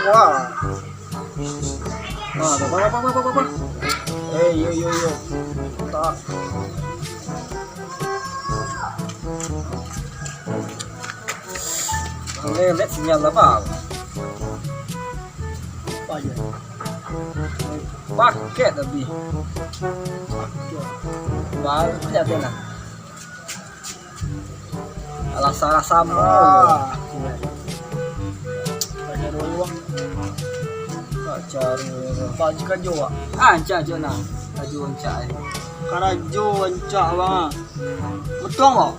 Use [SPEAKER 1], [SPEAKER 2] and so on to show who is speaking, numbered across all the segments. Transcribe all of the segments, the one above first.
[SPEAKER 1] Wah. Apa. Yo. Tak. Lihat sinyal apa? Apa aja? Paket tapi. Baru lihat ya. Alas sama. Baca kan jua. Anca je nak. Aju anca. Karajo anca bang. Betul tak?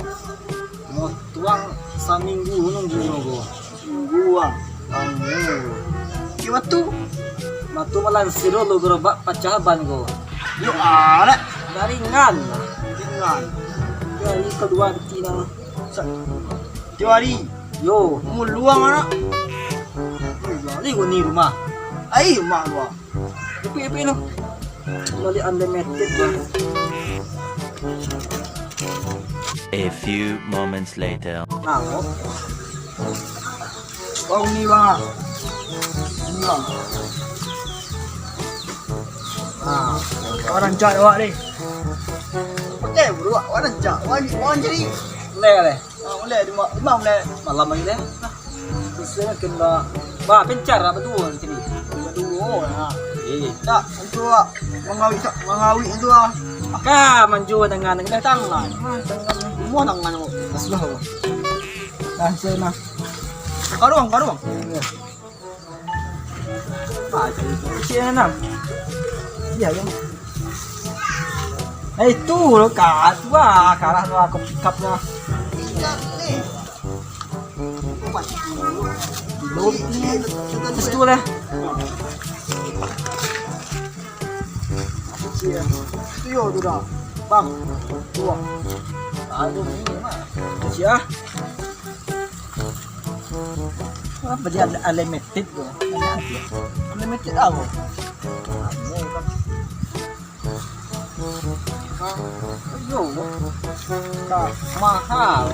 [SPEAKER 1] Mau tuang seminggu nunggu nunggu. Minggu ah. Kima tu? Matu malan siro lo gerobak pacaban go. Yo ada. Ringan. Dari kedua tina. Tiwari. Yo, muluang anak. Ni gua ni rumah. Ai mak gua. Epi no. Mali unlimited gua.
[SPEAKER 2] A few moments later.
[SPEAKER 1] Nangok. Bang ni bang. Ni bang.
[SPEAKER 3] Orang cak awak ni.
[SPEAKER 1] Pakai berdua. Orang cak. Wan jadi. Le. Le di mak le. Malam ni le. Bisa kena ba pencar apa tu sini. Dua ha. Tak untuk mengawi itu ah. Ka manju dengan tangan. Semua tangan aku. Aslah. Dah sana. Karuang. Sini. Ya. Itu lo kat wah kalah tu aku pick up dah. Itu lah. Itu tu dah. Bang. Dua. Ada ni mah. Sia. Apa dia unlimited tu? Unlimited apa? Ayo. Tak mahal.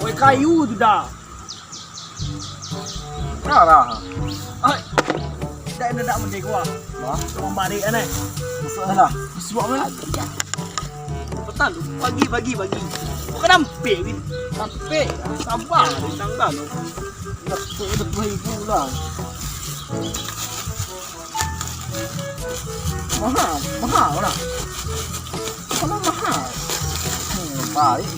[SPEAKER 3] Oi kayu tu dah.
[SPEAKER 1] Berapa?
[SPEAKER 3] Dah nak mendek gua.
[SPEAKER 1] Wah,
[SPEAKER 3] Orang balik kan eh.
[SPEAKER 1] masalah.
[SPEAKER 3] Sebab mana? Petang tu bagi. Bukan nampik ni.
[SPEAKER 1] Sampai
[SPEAKER 3] Sabar tentang dah tu.
[SPEAKER 1] nak beribu lah. Mahal lah. Kalau mahal. Baik.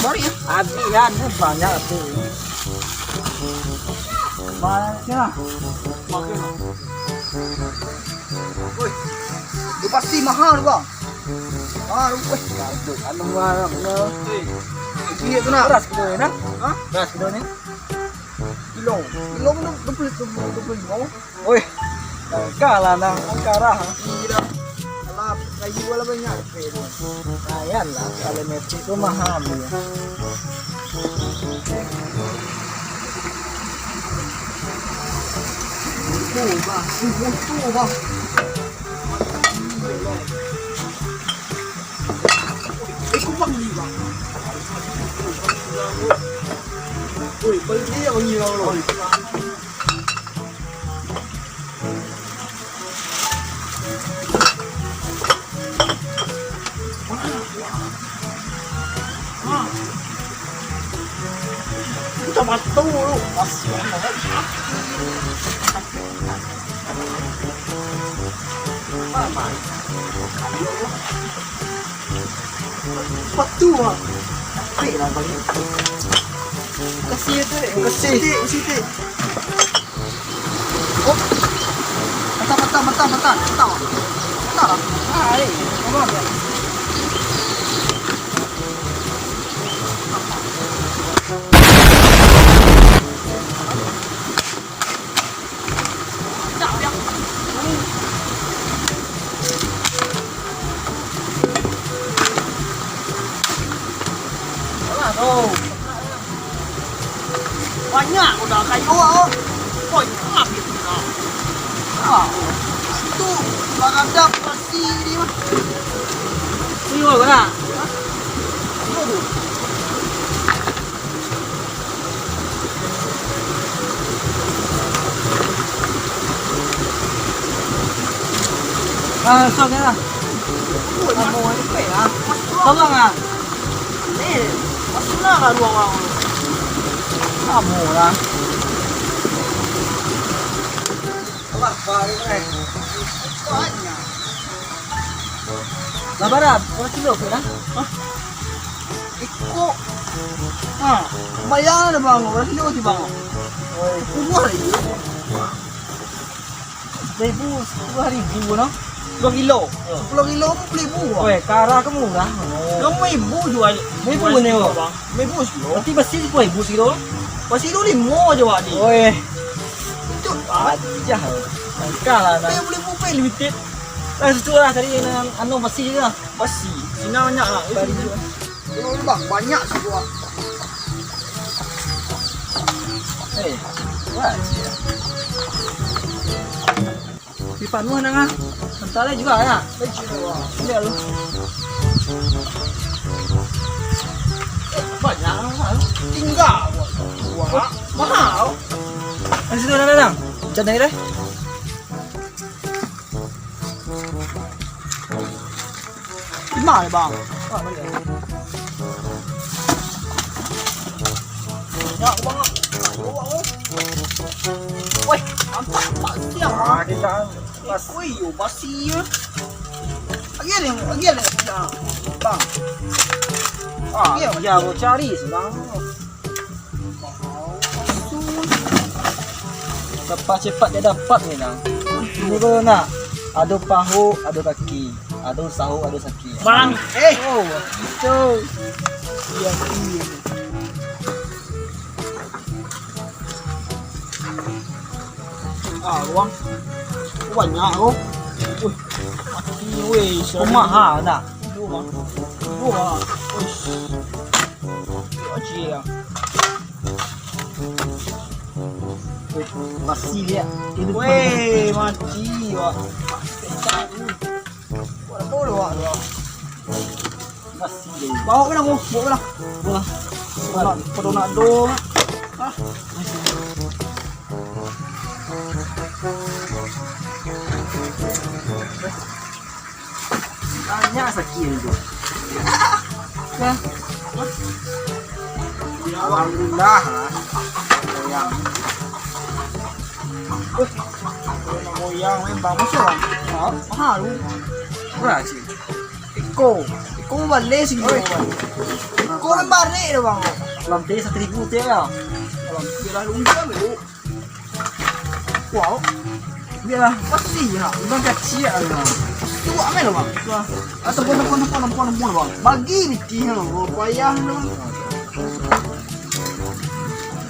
[SPEAKER 1] Baik ya. Ada banyak tu. Banyaknya.
[SPEAKER 3] Makan.
[SPEAKER 1] Woi. Dia pasti mahal bang. Mahal weh. Anu mahal. Iya tu nak. Beras kilo ni nak? Ha? Beras kilo ni? Kilo pun 25. Woi. Kalah nang angkara. Iya. Alah, kayu wala banyak. Ayan lah, kalau metik tu mahal dia. Tu bang.
[SPEAKER 3] Ikut bang ni bang. Oi, beli dia bang ni lo. Kita matu lu. Matu ah. Baiklah bagi. Kasih tu. Kasih. Oh. Mata. Hai, apa dia? Banyak udah kayu oh. Oi, habis dah. Itu ada pasti ni mah. Ni apa nak?
[SPEAKER 1] Xong thế nào? Mồ nó khỏe à? Xong rồi à?
[SPEAKER 3] Nih, masuklah kan ruang orang.
[SPEAKER 1] Mồ là các bạn vào cái này
[SPEAKER 3] Banyak.
[SPEAKER 1] là bắt đầu có xin lỗi đó
[SPEAKER 3] Ikut. Ha, bayar dah bang. Berapa kilo tu bang?
[SPEAKER 1] rồi
[SPEAKER 3] Umur lagi.
[SPEAKER 1] 1.000 nó 2 kilo
[SPEAKER 3] 10 kilo pun beli buah.
[SPEAKER 1] ôi cara kamu lah
[SPEAKER 3] Kamu ibu jual.
[SPEAKER 1] Ibu ni, oh.
[SPEAKER 3] bang. Ibu kilo.
[SPEAKER 1] nanti pasti 10.000 kilo
[SPEAKER 3] Masih dulu 5 je wak ni.
[SPEAKER 1] ôi
[SPEAKER 3] Itu
[SPEAKER 1] aja kalah
[SPEAKER 3] Saya boleh buka limited.
[SPEAKER 1] itu lah tadi yang anu pasti je lah
[SPEAKER 3] Pasti. Sini banyak lah.
[SPEAKER 1] Tadi.
[SPEAKER 3] Oh, bang, banyak semua.
[SPEAKER 1] wah di panuan nga Bentarnya juga ya lihat lu
[SPEAKER 3] Banyak lah. Tinggal. Wah, mahal.
[SPEAKER 1] di situ ada jangan deh
[SPEAKER 3] Di mana bang?
[SPEAKER 1] wah mana
[SPEAKER 3] Ya, bang. Woi, nampak pasti yang bang.
[SPEAKER 1] kita
[SPEAKER 3] Woi, yo masih ya. Lagi ada. Bang.
[SPEAKER 1] ya mau cari sedang cepat dia dapat ni nang ini kau nak ada pahu ada kaki ada sahu ada saki
[SPEAKER 3] Bang,
[SPEAKER 1] oh itu
[SPEAKER 3] iya iya. Ruang banyak oh. Wih, mati weh.
[SPEAKER 1] mahal nak
[SPEAKER 3] Dua. Wih. Aji ya.
[SPEAKER 1] masih dia ini
[SPEAKER 3] Weh, mati wah. Boleh wah.
[SPEAKER 1] masih dia
[SPEAKER 3] Bawa ke nak bawa ke nak.
[SPEAKER 1] wah
[SPEAKER 3] Pedonado. Ah,
[SPEAKER 1] banyak sakit itu
[SPEAKER 3] ya. Alhamdulillah. Goyang. Goyang memang masuk bang. Mahal lu.
[SPEAKER 1] berapa sih
[SPEAKER 3] Iko balik sih. Iko kan balik dah bang.
[SPEAKER 1] lantai 1.000 dia ya
[SPEAKER 3] Kalau kira lu enggak lu. Wow. Biarlah pasti ya.
[SPEAKER 1] memang kecil lah
[SPEAKER 3] Tu amai lo bang. Atau pon bang. Bagi biti lo. Payah lo.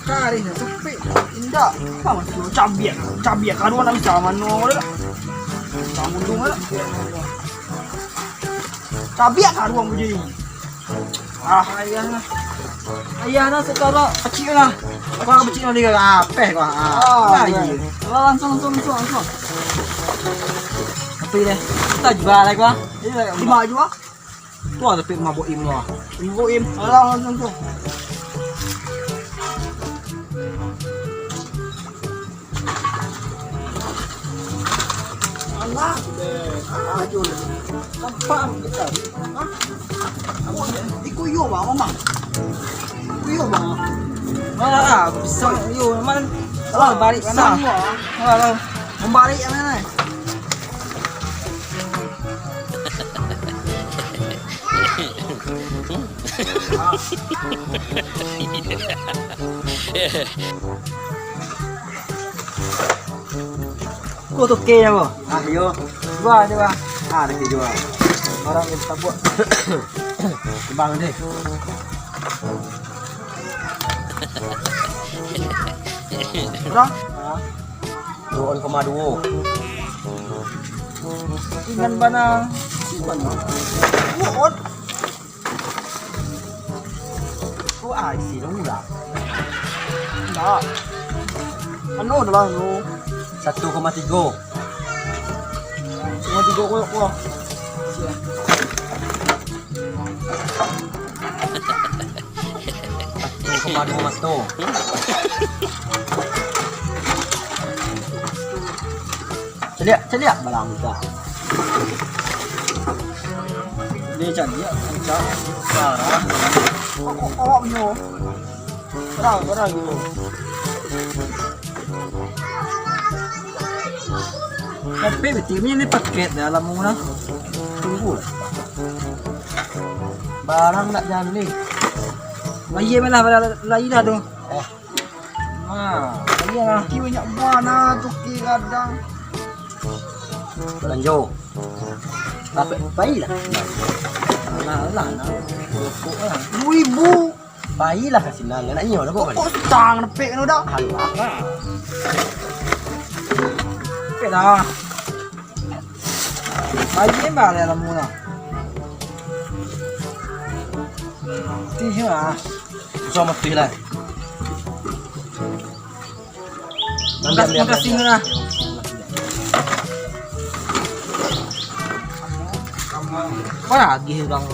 [SPEAKER 3] Kari ni sepi. Indah. Apa masuk cabiak karuan nak zaman no dah. Kamu dulu lah. Cabiak karuan begini.
[SPEAKER 1] ayah sekarang kecil lah apa kecil dia apa kau
[SPEAKER 3] Langsung.
[SPEAKER 1] tapi deh kita jual lagi kau
[SPEAKER 3] Lima aja wah.
[SPEAKER 1] tu ada tapi mabuk im lah
[SPEAKER 3] Ibu im. Langsung. Allah. Aduh.
[SPEAKER 1] nampak kita
[SPEAKER 3] Iku yo bang, mama. Iku yo bang.
[SPEAKER 1] mana bisa yo mana kalau balik
[SPEAKER 3] Sana.
[SPEAKER 1] sana kalau
[SPEAKER 3] Membalik yang mana?
[SPEAKER 1] kau tu ke apa yo jual je bang ada ke jual orang yang tak buat bang ni
[SPEAKER 3] Berapa?
[SPEAKER 1] 2,2 dengan banang
[SPEAKER 3] Buat.
[SPEAKER 1] kau isi dong lah
[SPEAKER 3] Enggak. Anu adalah anu.
[SPEAKER 1] 1,3
[SPEAKER 3] Cuma 3 kok.
[SPEAKER 1] Mas tu. Celia balang kita. Dia jadi cak. Parah.
[SPEAKER 3] Kok nyo. Orang gitu.
[SPEAKER 1] Tapi betimnya ini paket dalam muna. Tunggu lah. Barang nak jadi. Lagi mana lagi dah tu.
[SPEAKER 3] Lagi lah. Ki banyak mana cuki kadang.
[SPEAKER 1] Lanjut. Tapi baiklah. Lah.
[SPEAKER 3] 2,000.
[SPEAKER 1] Baiklah kasih nang nak nyo dah kok.
[SPEAKER 3] Kok stang nepek nu dah.
[SPEAKER 1] Halah.
[SPEAKER 3] Nepek dah. Lagi mana dalam muna. Tiga.
[SPEAKER 1] Sama tu lah.
[SPEAKER 3] Mangga sini lah.
[SPEAKER 1] Apa lagi bang?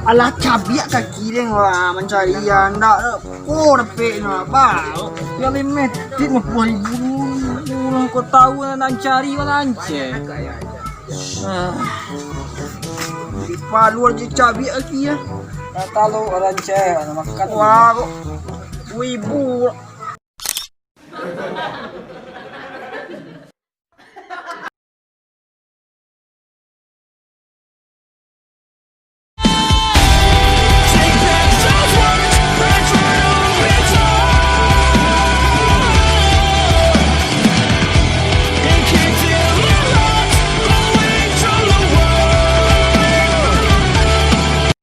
[SPEAKER 3] Alah cabiak kaki dia wah mencari anda. Oh nepek nu apa?
[SPEAKER 1] Ya limit, dit 50,000. Kau tahu nak cari mana ance?
[SPEAKER 3] Di Palu aja cabiak kaki ya.
[SPEAKER 1] Tak tahu orang cek, makan.
[SPEAKER 3] Wah kok 2,000.